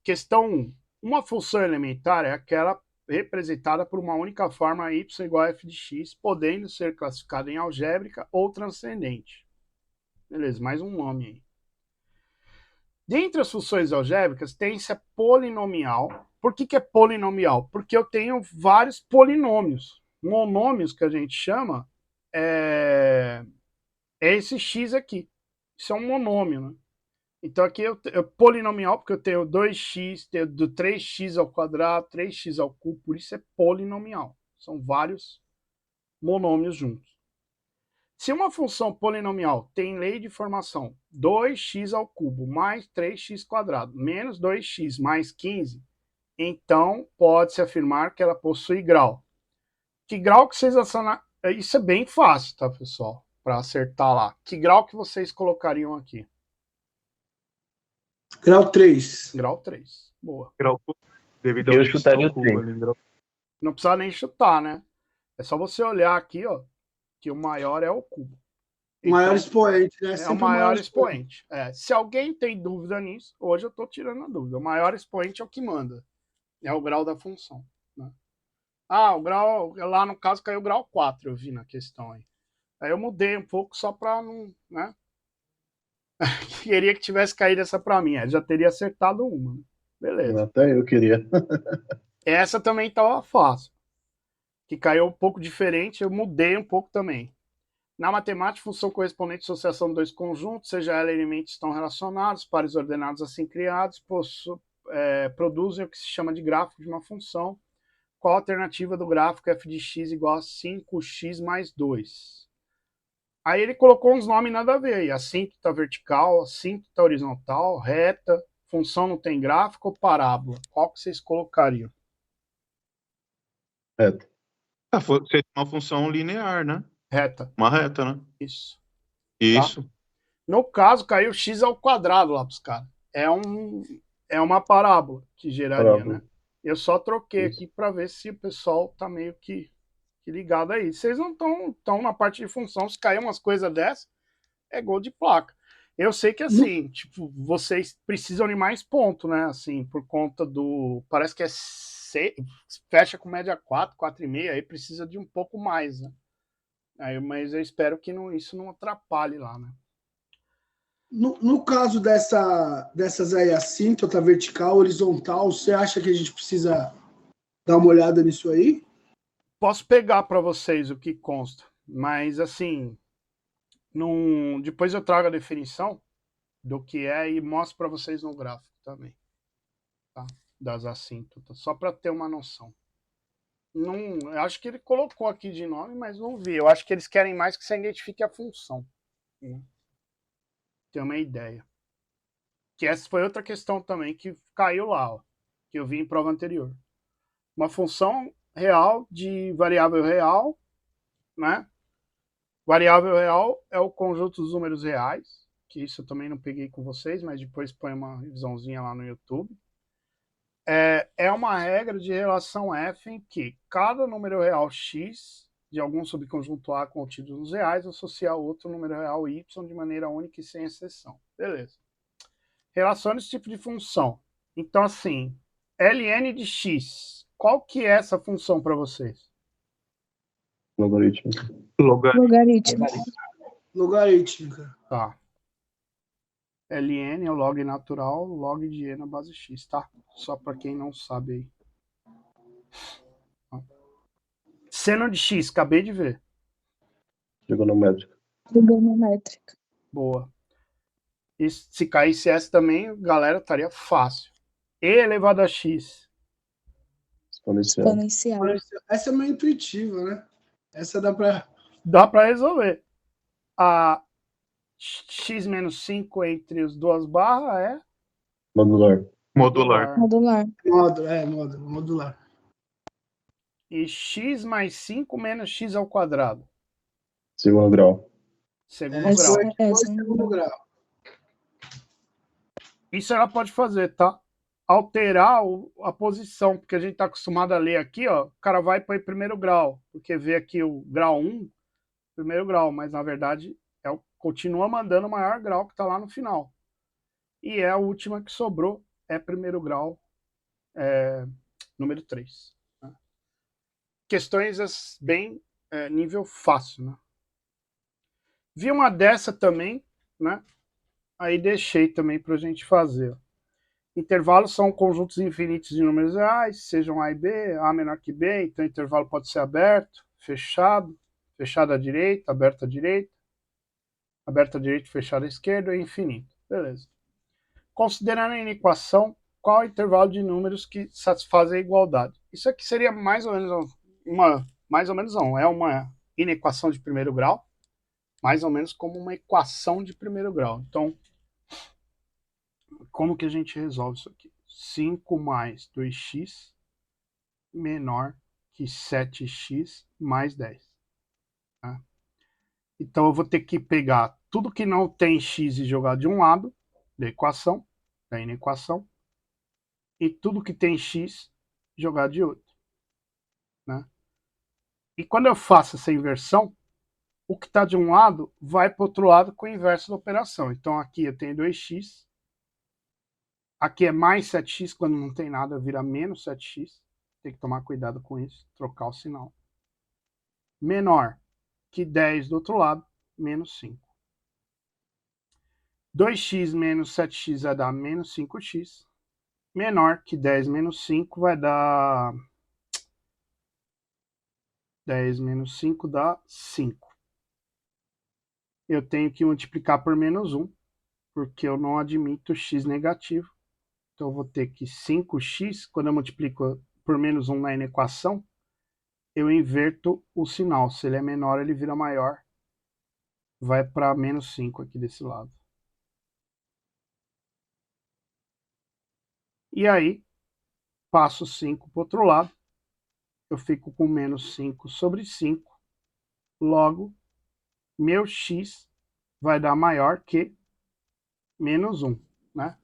Questão 1. Uma função elementar é aquela representada por uma única forma y igual a f de x, podendo ser classificada em algébrica ou transcendente. Beleza, mais um nome aí. Dentre as funções algébricas, tem-se a polinomial. Por que é polinomial? Porque eu tenho vários polinômios. Monômios, que a gente chama, é esse x aqui. Isso é um monômio, né? Então aqui eu polinomial, porque eu tenho 2x, tenho do 3x ao quadrado, 3x ao cubo, por isso é polinomial. São vários monômios juntos. Se uma função polinomial tem lei de formação 2x ao cubo mais 3x quadrado menos 2x mais 15, então pode-se afirmar que ela possui grau. Que grau que vocês acionam? Isso é bem fácil, tá, pessoal? Para acertar lá. Que grau que vocês colocariam aqui? Grau 3. Grau 3. Boa. Grau devido ao Eu chutaria o cubo 3. ali, grau. Não precisa nem chutar, né? É só você olhar aqui, ó, que o maior é o cubo. O maior Então, expoente, né? é o Sempre maior expoente. Se alguém tem dúvida nisso, hoje eu estou tirando a dúvida. O maior expoente é o que manda. É o grau da função. Né? O grau, lá no caso caiu o grau 4, eu vi na questão aí. Aí eu mudei um pouco só para não, né? Queria que tivesse caído essa para mim. Já teria acertado uma. Né? Beleza. Até eu queria. Essa também estava fácil. Que caiu um pouco diferente, eu mudei um pouco também. Na matemática, função correspondente à associação de dois conjuntos, seja ela elementos estão relacionados, pares ordenados assim criados, produzem o que se chama de gráfico de uma função. Qual a alternativa do gráfico f de x igual a 5x mais 2? Aí ele colocou uns nomes nada a ver aí. Assíntota vertical, assíntota horizontal, reta, função não tem gráfico ou parábola. Qual que vocês colocariam? Reta. Seria uma função linear, né? Reta. Uma reta, né? Isso. Isso. Tá? No caso, caiu x ao quadrado lá para os caras. É uma parábola que geraria, Parábola. né? Eu só troquei Isso. aqui para ver se o pessoal tá meio que ligado aí. Vocês não estão na parte de função, se cair umas coisas dessas, é gol de placa. Eu sei que assim, tipo, vocês precisam de mais ponto, né? Assim, por conta do. Parece que fecha com média 4, 4,5, aí precisa de um pouco mais, né? Mas eu espero que isso não atrapalhe lá, né? No caso dessas aí, assíntota vertical, horizontal, você acha que a gente precisa dar uma olhada nisso aí? Posso pegar para vocês o que consta, mas assim, depois eu trago a definição do que é e mostro para vocês no gráfico também, tá? Das assíntotas, só para ter uma noção. Não, eu acho que ele colocou aqui de nome, mas não vi. Eu acho que eles querem mais que você identifique a função. Né? Ter uma ideia. Que essa foi outra questão também que caiu lá, ó, que eu vi em prova anterior. Uma função real de variável real, né? Variável real é o conjunto dos números reais, que isso eu também não peguei com vocês, mas depois põe uma revisãozinha lá no YouTube. É uma regra de relação F em que cada número real x de algum subconjunto A contido nos reais associa a outro número real y de maneira única e sem exceção. Beleza. Relaciona esse tipo de função. Então, assim, ln de x, qual que é essa função para vocês? Logaritmo. Logaritmo. Logarítmica. Tá. ln é o log natural, log de e na base x, tá? Só para quem não sabe aí. Seno de x, acabei de ver. Trigonométrica. Trigonométrica. Boa. E se caísse essa também, galera, estaria fácil. E elevado a x. Exponencial. Exponencial. Essa é meio intuitiva, né? Essa Dá para resolver. A x menos 5 entre as duas barras é Modular. Modular. Modular. modular. E x mais 5 menos x ao quadrado. Segundo grau. Segundo Essa, grau. Segundo grau. Isso ela pode fazer, tá? Alterar a posição, porque a gente está acostumado a ler aqui, ó, o cara vai para o primeiro grau, porque vê aqui o grau 1, primeiro grau, mas na verdade continua mandando o maior grau que está lá no final. E a última que sobrou é primeiro grau número 3. Né? Questões bem nível fácil. Né? Vi uma dessa também, né? Aí deixei também para a gente fazer. Intervalos são conjuntos infinitos de números reais, sejam A e B, A menor que B, então o intervalo pode ser aberto, fechado, fechado à direita, aberto à direita, fechado à esquerda e infinito. Beleza. Considerando a inequação, qual é o intervalo de números que satisfazem a igualdade? Isso aqui seria mais ou menos é uma inequação de primeiro grau, mais ou menos como uma equação de primeiro grau. Então, como que a gente resolve isso aqui? 5 mais 2x menor que 7x mais 10. Tá? Então, eu vou ter que pegar tudo que não tem x e jogar de um lado da equação, da inequação, e tudo que tem x jogar de outro. Né? E quando eu faço essa inversão, o que está de um lado vai para o outro lado com o inverso da operação. Então, aqui eu tenho 2x, aqui é mais 7x, quando não tem nada vira menos 7x. Tem que tomar cuidado com isso, trocar o sinal. Menor que 10 do outro lado, menos 5. 2x menos 7x vai dar menos 5x. Menor que 10 menos 5 vai dar... 10 menos 5 dá 5. Eu tenho que multiplicar por menos 1, porque eu não admito x negativo. Então, eu vou ter que 5x, quando eu multiplico por menos 1 na inequação, eu inverto o sinal. Se ele é menor, ele vira maior. Vai para menos 5 aqui desse lado. E aí, passo 5 para o outro lado. Eu fico com menos 5 sobre 5. Logo, meu x vai dar maior que menos 1. Né?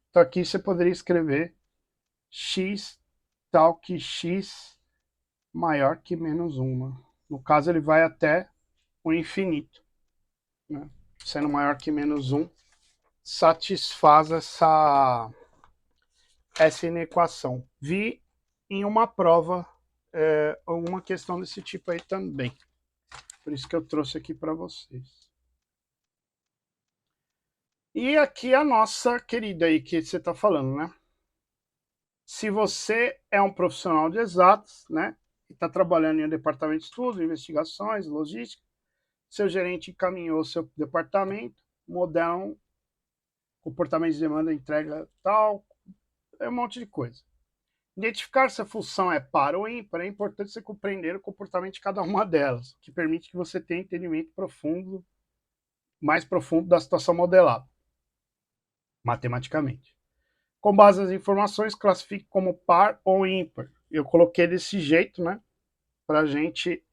Então, aqui você poderia escrever x tal que x maior que menos 1. Né? No caso, ele vai até o infinito. Né? Sendo maior que menos 1, satisfaz essa inequação. Vi em uma prova alguma questão desse tipo aí também. Por isso que eu trouxe aqui para vocês. E aqui a nossa querida aí que você está falando, né? Se você é um profissional de exatas, né? E está trabalhando em um departamento de estudos, investigações, logística, seu gerente encaminhou seu departamento, modelam comportamento de demanda, entrega tal, um monte de coisa. Identificar se a função é par ou ímpar é importante você compreender o comportamento de cada uma delas, o que permite que você tenha entendimento profundo, mais profundo da situação modelada, matematicamente. Com base nas informações, classifique como par ou ímpar. Eu coloquei desse jeito, né, para a gente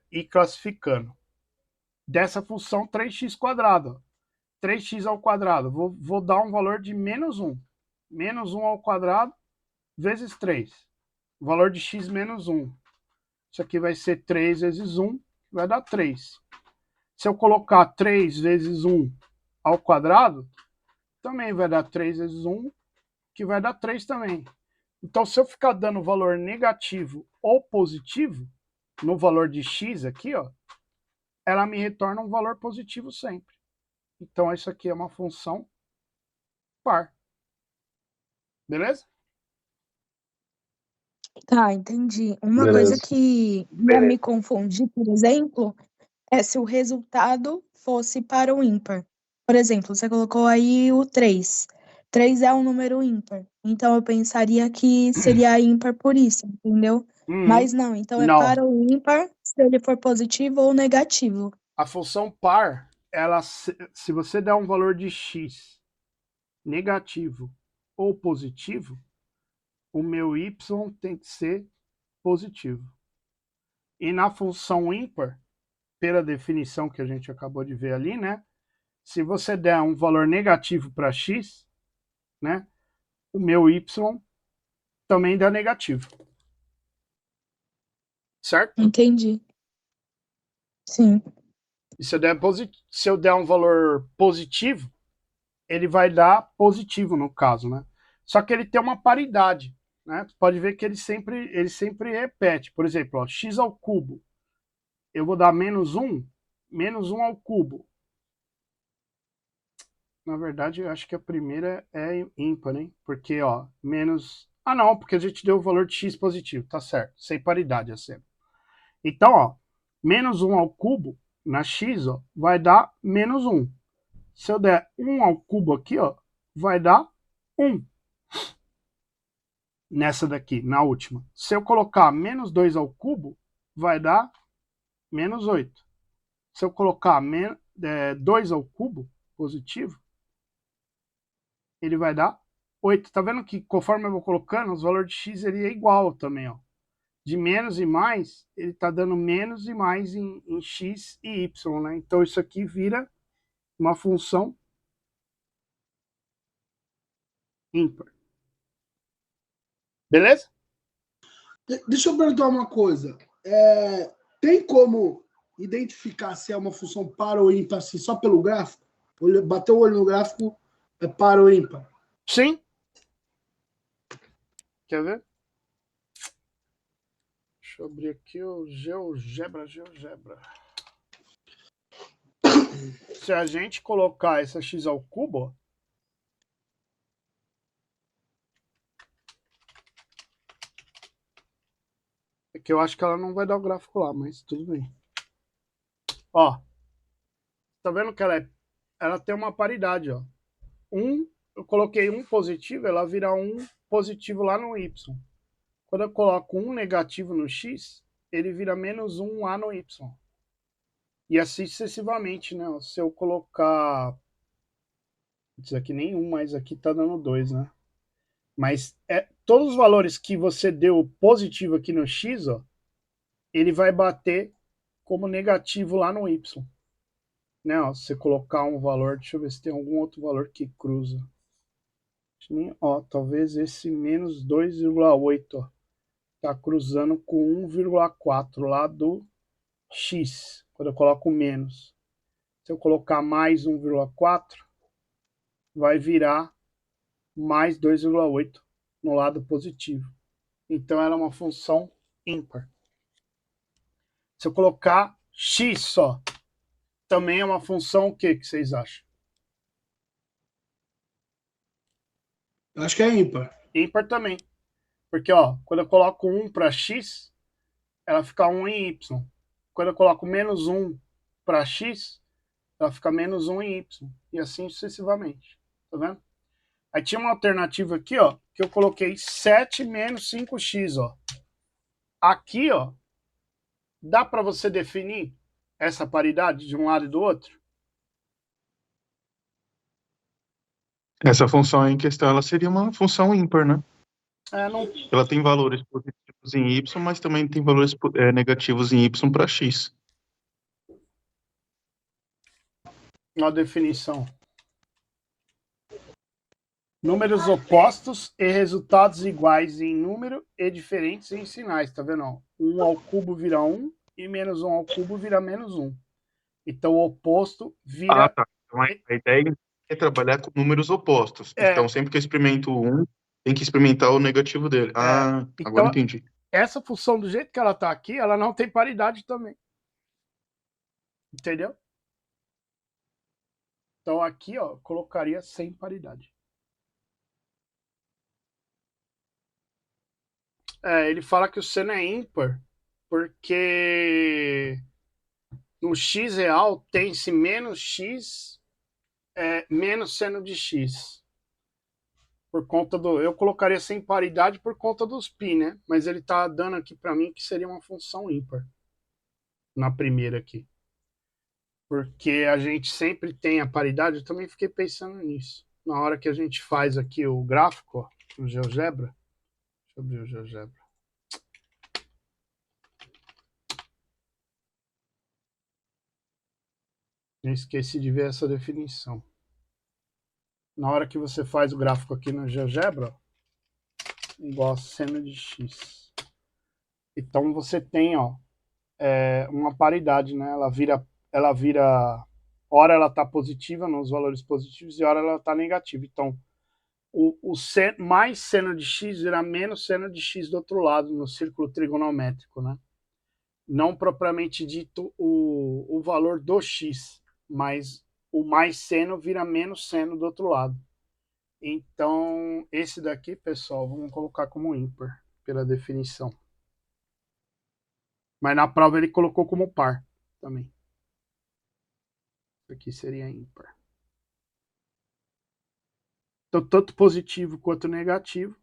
ir classificando. Dessa função 3x². 3x ao quadrado. Vou dar um valor de menos 1. Menos 1 ao quadrado vezes 3. O valor de x menos 1. Isso aqui vai ser 3 vezes 1, vai dar 3. Se eu colocar 3 vezes 1 ao quadrado, também vai dar 3 vezes 1, que vai dar 3 também. Então, se eu ficar dando valor negativo ou positivo, no valor de x aqui, ó, ela me retorna um valor positivo sempre. Então, isso aqui é uma função par. Beleza? Tá, entendi. Uma Beleza. coisa que ia me confundir, por exemplo, é se o resultado fosse par ou ímpar. Por exemplo, você colocou aí o 3. 3 é um número ímpar. Então eu pensaria que seria ímpar por isso, entendeu? Mas não, então é Não. par ou ímpar se ele for positivo ou negativo. A função par, ela, se você der um valor de x negativo ou positivo, o meu y tem que ser positivo. E na função ímpar, pela definição que a gente acabou de ver ali, né? Se você der um valor negativo para x, né? O meu y também dá negativo. Certo? Entendi. Sim. E se eu der um valor positivo, ele vai dar positivo no caso, né? Só que ele tem uma paridade, né? Tu pode ver que ele sempre repete. Por exemplo, ó, x ao cubo. Eu vou dar menos 1 ao cubo. Na verdade, eu acho que a primeira é ímpar, hein? Porque, ó, menos... Ah, não, porque a gente deu o valor de x positivo, tá certo. Sem paridade, é sempre. Então, ó, menos 1 ao cubo, na x, ó, vai dar menos 1. Se eu der 1 ao cubo aqui, ó, vai dar 1. Nessa daqui, na última. Se eu colocar menos 2 ao cubo, vai dar menos 8. Se eu colocar 2 ao cubo, positivo, ele vai dar 8. Tá vendo que conforme eu vou colocando, os valores de x ele é igual também, ó. De menos e mais, ele tá dando menos e mais em x e y, né? Então isso aqui vira uma função ímpar. Beleza? Deixa eu perguntar uma coisa. Tem como identificar se é uma função par ou ímpar assim, só pelo gráfico? Bateu o olho no gráfico, é par ou ímpar? Sim. Quer ver? Deixa eu abrir aqui o GeoGebra. Se a gente colocar essa x ao cubo, ó, é que eu acho que ela não vai dar o gráfico lá, mas tudo bem. Ó, tá vendo que ela tem uma paridade, ó. Eu coloquei 1 positivo, ela vira 1 positivo lá no y. Quando eu coloco 1 negativo no x, ele vira menos 1a no y. E assim sucessivamente, né? Se eu colocar... Isso aqui nem 1, mas aqui tá dando 2, né? Mas todos os valores que você deu positivo aqui no x, ó, ele vai bater como negativo lá no y. Né? Ó, se você colocar um valor, deixa eu ver se tem algum outro valor que cruza. Ó, talvez esse menos 2,8 está cruzando com 1,4 lá do x, quando eu coloco menos. Se eu colocar mais 1,4, vai virar mais 2,8 no lado positivo. Então ela é uma função ímpar. Se eu colocar x só, também é uma função o que vocês acham? Eu acho que é ímpar. Ímpar também. Porque, ó, quando eu coloco 1 para x, ela fica 1 em y. Quando eu coloco menos 1 para x, ela fica menos 1 em y. E assim sucessivamente. Tá vendo? Aí tinha uma alternativa aqui, ó, que eu coloquei 7 menos 5x, ó. Aqui, ó, dá para você definir essa paridade de um lado e do outro? Essa função em questão, ela seria uma função ímpar, né? Não... Ela tem valores positivos em y, mas também tem valores negativos em y para x. Na definição. Números opostos e resultados iguais em número e diferentes em sinais, tá vendo? 1 ao cubo vira 1 e menos 1 ao cubo vira menos 1. Então o oposto vira... Tá. Então a ideia é trabalhar com números opostos. Então sempre que eu experimento um, tem que experimentar o negativo dele. Então, agora entendi. Essa função, do jeito que ela tá aqui, ela não tem paridade também. Entendeu? Então aqui, ó, colocaria sem paridade. Ele fala que o seno é ímpar porque no x real tem-se menos x menos seno de x. Por conta do... Eu colocaria sem paridade por conta dos π, né? Mas ele tá dando aqui para mim que seria uma função ímpar. Na primeira aqui. Porque a gente sempre tem a paridade, eu também fiquei pensando nisso. Na hora que a gente faz aqui o gráfico, ó, no GeoGebra. Deixa eu abrir o GeoGebra. Eu esqueci de ver essa definição. Na hora que você faz o gráfico aqui no GeoGebra, ó, igual a seno de x. Então você tem, ó, uma paridade, né? Ela vira, hora ela tá positiva nos valores positivos e hora ela tá negativa. Então, mais seno de x vira menos seno de x do outro lado, no círculo trigonométrico, né? Não propriamente dito o valor do x, mas o mais seno vira menos seno do outro lado. Então, esse daqui, pessoal, vamos colocar como ímpar, pela definição. Mas na prova ele colocou como par também. Isso aqui seria ímpar. Então, tanto positivo quanto negativo.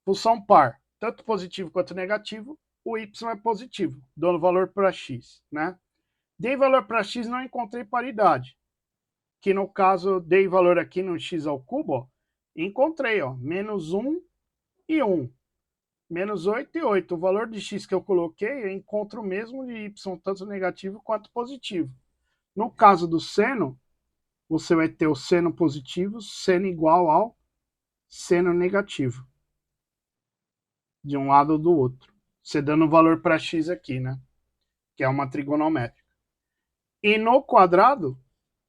Função par, tanto positivo quanto negativo, o y é positivo, dando valor para x, né? Dei valor para x, não encontrei paridade. Que no caso, dei valor aqui no x ao cubo, ó, encontrei, ó, menos 1 e 1. Menos 8 e 8. O valor de x que eu coloquei, eu encontro o mesmo de y, tanto negativo quanto positivo. No caso do seno, você vai ter o seno positivo, seno igual ao seno negativo. De um lado ou do outro. Você dando valor para x aqui, né? Que é uma trigonométrica. E no quadrado,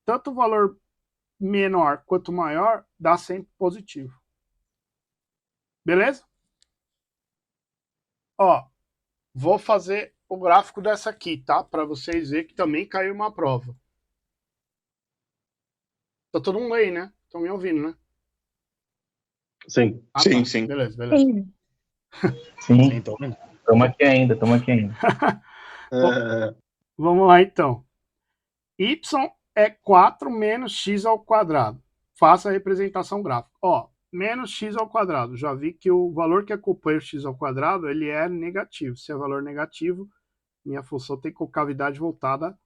tanto o valor menor quanto maior, dá sempre positivo. Beleza? Ó, vou fazer o gráfico dessa aqui, tá? Para vocês verem que também caiu uma prova. Tá todo mundo aí, né? Estão me ouvindo, né? Sim. Sim, Tá. sim. Beleza, beleza. Sim. Sim, Tô vendo. estamos aqui ainda, estamos aqui ainda. Vamos lá, então. Y é 4 menos x ao quadrado. Faça a representação gráfica. Ó, menos x ao quadrado. Já vi que o valor que acompanha o x ao quadrado, ele é negativo. Se é valor negativo, minha função tem concavidade voltada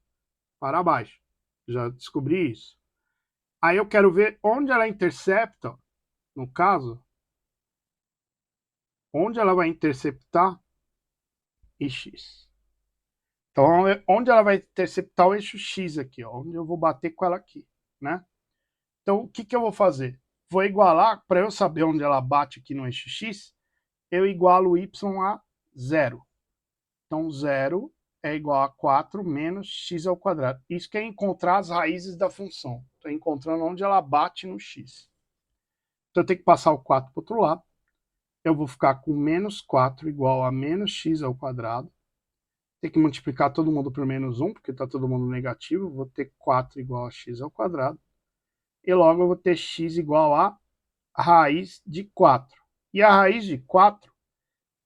para baixo. Já descobri isso. Aí eu quero ver onde ela intercepta, no caso, onde ela vai interceptar x. Então, onde ela vai interceptar o eixo x aqui, ó, onde eu vou bater com ela aqui, né? Então, o que eu vou fazer? Vou igualar, para eu saber onde ela bate aqui no eixo x, eu igualo y a 0. Então, 0 é igual a 4 menos x ao quadrado. Isso que é encontrar as raízes da função. Estou encontrando onde ela bate no x. Então, eu tenho que passar o 4 para o outro lado. Eu vou ficar com menos 4 igual a menos x ao quadrado. Tem que multiplicar todo mundo por menos 1, porque está todo mundo negativo. Vou ter 4 igual a x ao quadrado. E logo eu vou ter x igual a raiz de 4. E a raiz de 4,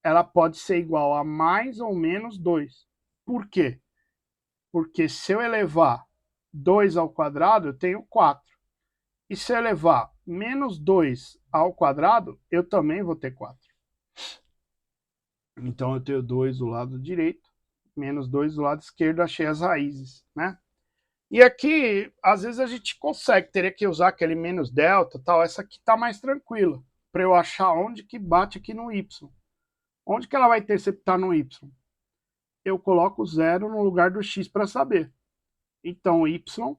ela pode ser igual a mais ou menos 2. Por quê? Porque se eu elevar 2 ao quadrado, eu tenho 4. E se eu elevar menos 2 ao quadrado, eu também vou ter 4. Então eu tenho 2 do lado direito, menos 2 do lado esquerdo, achei as raízes, né? E aqui, às vezes a gente consegue, teria que usar aquele menos delta, tal. Essa aqui tá mais tranquila, para eu achar onde que bate aqui no y. Onde que ela vai interceptar no y? Eu coloco 0 no lugar do x para saber. Então, y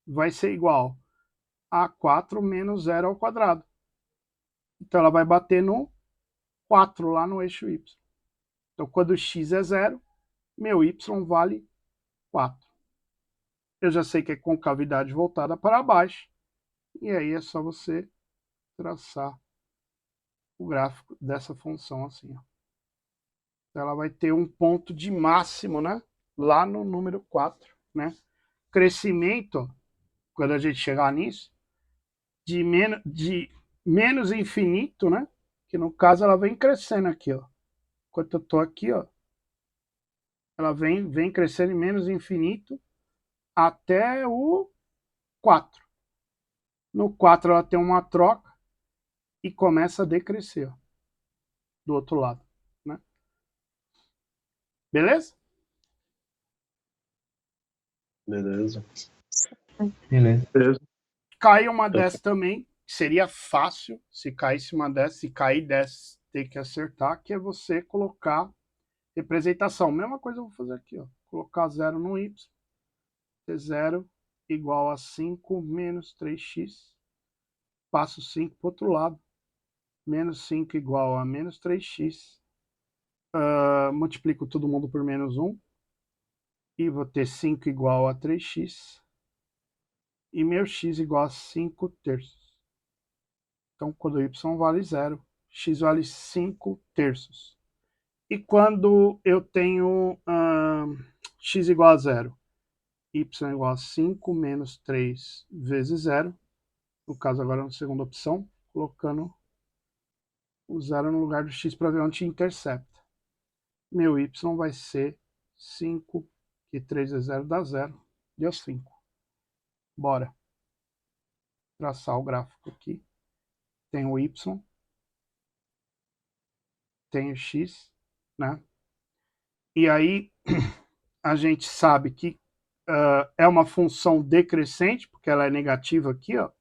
vai ser igual a 4 menos 0 ao quadrado. Então, ela vai bater no 4 lá no eixo y. Então, quando x é 0, meu y vale 4. Eu já sei que é concavidade voltada para baixo. E aí é só você traçar o gráfico dessa função assim, ó. Então, ela vai ter um ponto de máximo, né? Lá no número 4, né? Crescimento, quando a gente chegar nisso, de menos infinito, né? Que no caso ela vem crescendo aqui, ó. Enquanto eu tô aqui, ó, ela vem crescendo em menos infinito até o 4. No 4 ela tem uma troca e começa a decrescer, ó, do outro lado, né? Beleza? Beleza. Beleza. Cai uma dessas também, seria fácil se caísse uma dessas, se cair dessas, ter que acertar, que é você colocar representação. Mesma coisa eu vou fazer aqui, ó. Colocar 0 no y, ter 0 igual a 5 menos 3x. Passo 5 para o outro lado. Menos 5 igual a menos 3x. Multiplico todo mundo por menos 1. E vou ter 5 igual a 3x. e meu x igual a 5 terços. Então, quando y vale 0, x vale 5 terços. E quando eu tenho x igual a 0, y igual a 5 menos 3 vezes 0, no caso agora na segunda opção, colocando o 0 no lugar do x para ver onde intercepta. Meu y vai ser 5, que 3 vezes 0 dá 0, deu 5. Bora traçar o gráfico aqui. Tem o y, tem o x, né? E aí a gente sabe que é uma função decrescente, porque ela é negativa aqui, ó.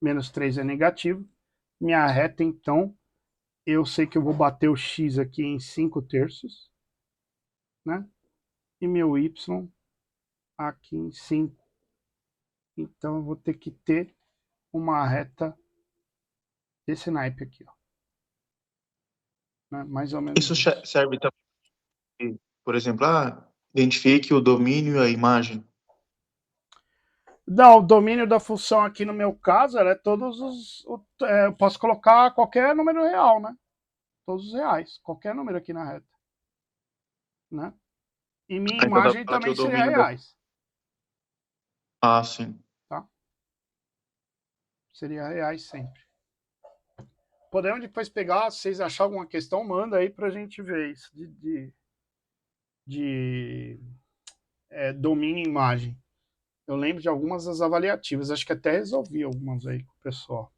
Menos 3 é negativo. Minha reta, então, eu sei que eu vou bater o x aqui em 5 terços, né? E meu y aqui em 5. Então, eu vou ter que ter uma reta desse naipe aqui, ó. Né? Mais ou menos Isso serve também, por exemplo, identifique o domínio e a imagem. Não, o domínio da função aqui no meu caso é todos os... eu posso colocar qualquer número real, né? Todos os reais, qualquer número aqui na reta. Né? E minha Então dá imagem pra falar que também o seria domínio reais. Sim. Tá? Seria reais sempre. Podemos depois pegar, se vocês acharem alguma questão, manda aí pra gente ver isso de domínio e imagem. Eu lembro de algumas das avaliativas, acho que até resolvi algumas aí com o pessoal.